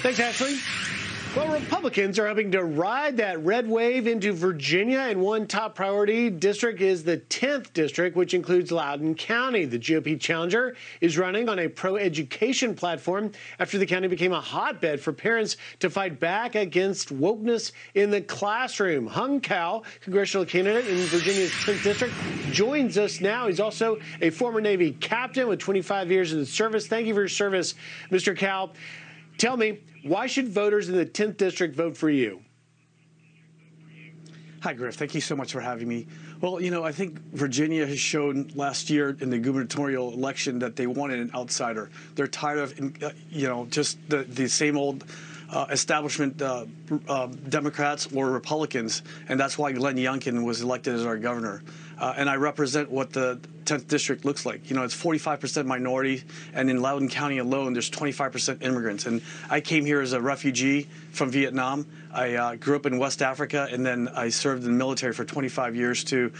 Thanks, Ashley. Well, Republicans are hoping to ride that red wave into Virginia, and one top priority district is the 10th district, which includes Loudoun County. The GOP challenger is running on a pro-education platform after the county became a hotbed for parents to fight back against wokeness in the classroom. Hùng Cao, congressional candidate in Virginia's 10th district, joins us now. He's also a former Navy captain with 25 years in the service. Thank you for your service, Mr. Cao. Tell me, why should voters in the 10th district vote for you? Hi, Griff. Thank you so much for having me. Well, you know, I think Virginia has shown last year in the gubernatorial election that they wanted an outsider. They're tired of, just the same old establishment Democrats or Republicans, and that's why Glenn Youngkin was elected as our governor. And I represent what the 10th district looks like. You know, it's 45% minority, and in Loudoun County alone, there's 25% immigrants. And I came here as a refugee from Vietnam. I grew up in West Africa, and then I served in the military for 25 years to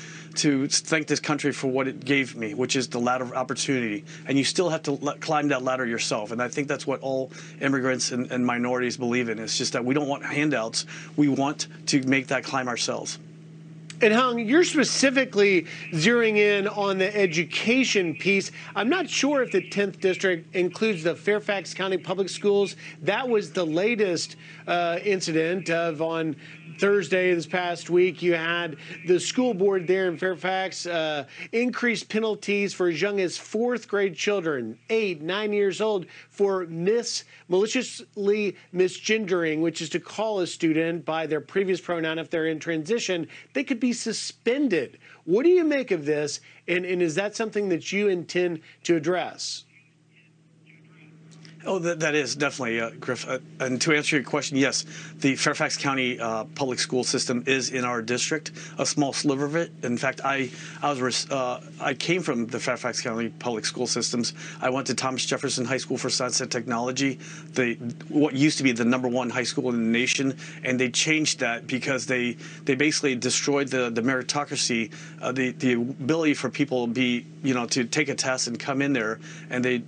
thank this country for what it gave me, which is the ladder of opportunity. And you still have to climb that ladder yourself. And I think that's what all immigrants and minorities believe in. It's just that we don't want handouts. We want to make that climb ourselves. And Hung, you're specifically zeroing in on the education piece. I'm not sure if the 10th district includes the Fairfax County Public Schools. That was the latest incident of on Thursday this past week. You had the school board there in Fairfax increased penalties for as young as 4th grade children, 8, 9 years old, for maliciously misgendering, which is to call a student by their previous pronoun if they're in transition. They could be suspended. What do you make of this, and is that something that you intend to address? Oh, that is definitely, Griff. And to answer your question, yes, the Fairfax County public school system is in our district, a small sliver of it. In fact, I came from the Fairfax County public school systems. I went to Thomas Jefferson High School for Science and Technology, what used to be the #1 high school in the nation, and they changed that because they basically destroyed the meritocracy, the ability for people to take a test and come in there, and they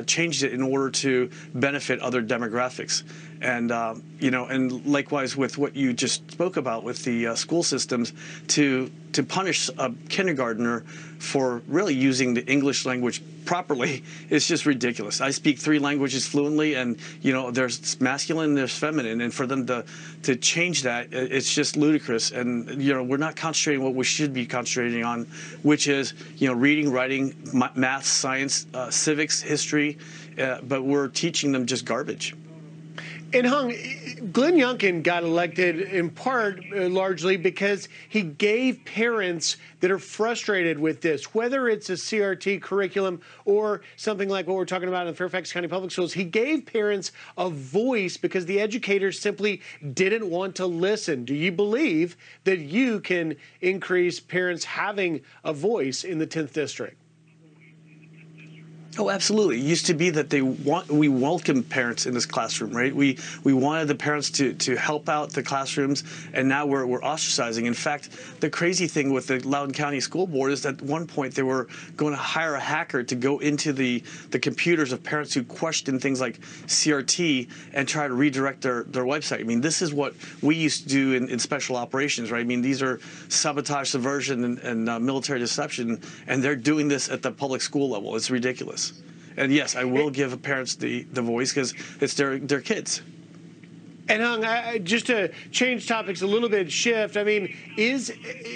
changed it in order to benefit other demographics. And, and likewise with what you just spoke about with the school systems, to punish a kindergartner for really using the English language properly is just ridiculous. I speak 3 languages fluently, and, there's masculine and there's feminine, and for them to change that, it's just ludicrous. And, we're not concentrating what we should be concentrating on, which is, reading, writing, math, science, civics, history, but we're teaching them just garbage. And Hung, Glenn Youngkin got elected in part largely because he gave parents that are frustrated with this, whether it's a CRT curriculum or something like what we're talking about in Fairfax County Public Schools, he gave parents a voice because the educators simply didn't want to listen. Do you believe that you can increase parents having a voice in the 10th district? Oh, absolutely. It used to be that we welcome parents in this classroom, right? We wanted the parents to help out the classrooms, and now we're ostracizing. In fact, the crazy thing with the Loudoun County School Board is that at one point they were going to hire a hacker to go into the computers of parents who question things like CRT and try to redirect their website. I mean, this is what we used to do in special operations, right? I mean, these are sabotage, subversion, and military deception, and they're doing this at the public school level. It's ridiculous. And yes, I will give parents the voice because it's their kids. And Hung, just to change topics a little bit, shift, I mean, is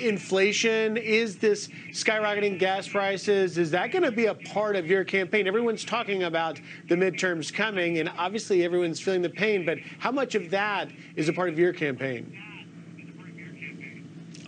inflation, is this skyrocketing gas prices, is that going to be a part of your campaign? Everyone's talking about the midterms coming, and obviously everyone's feeling the pain, but how much of that is a part of your campaign?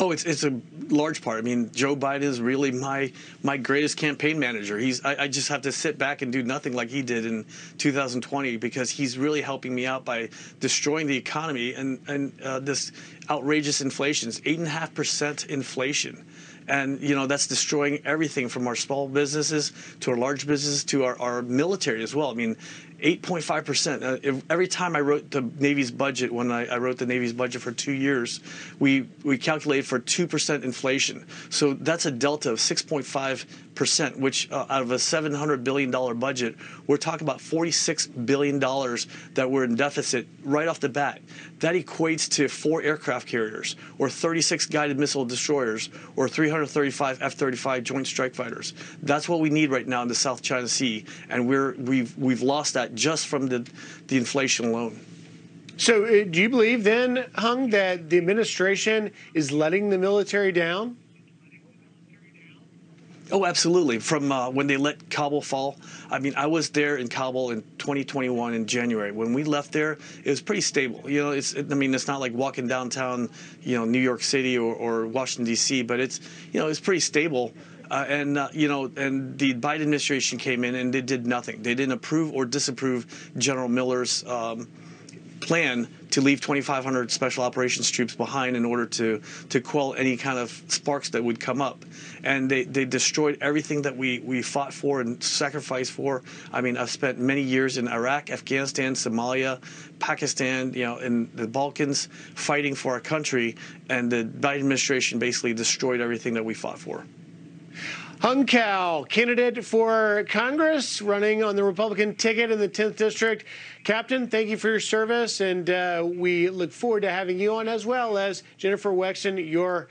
Oh, it's a large part. I mean, Joe Biden is really my greatest campaign manager. I just have to sit back and do nothing like he did in 2020 because he's really helping me out by destroying the economy and this outrageous inflation. It's 8.5% inflation. And, that's destroying everything from our small businesses to our large businesses to our military as well. I mean, 8.5%. Every time I wrote the Navy's budget, when I wrote the Navy's budget for 2 years, we calculated for 2% inflation. So that's a delta of $6.5 percent, which out of a $700 billion budget, we're talking about $46 billion that we're in deficit right off the bat. That equates to 4 aircraft carriers, or 36 guided missile destroyers, or 335 F-35 Joint Strike Fighters. That's what we need right now in the South China Sea, and we've lost that just from the inflation alone. So do you believe then, Hung, that the administration is letting the military down? Oh, absolutely. From when they let Kabul fall. I mean, I was there in Kabul in 2021 in January. When we left there, it was pretty stable. You know, it's not like walking downtown, New York City or Washington, D.C., but it's pretty stable. And the Biden administration came in and they did nothing. They didn't approve or disapprove General Miller's plan to leave 2,500 special operations troops behind in order to quell any kind of sparks that would come up. And they destroyed everything that we fought for and sacrificed for. I mean, I've spent many years in Iraq, Afghanistan, Somalia, Pakistan, in the Balkans, fighting for our country, and the Biden administration basically destroyed everything that we fought for. Hung Cao, candidate for Congress, running on the Republican ticket in the 10th District. Captain, thank you for your service, and we look forward to having you on, as well as Jennifer Wexton, your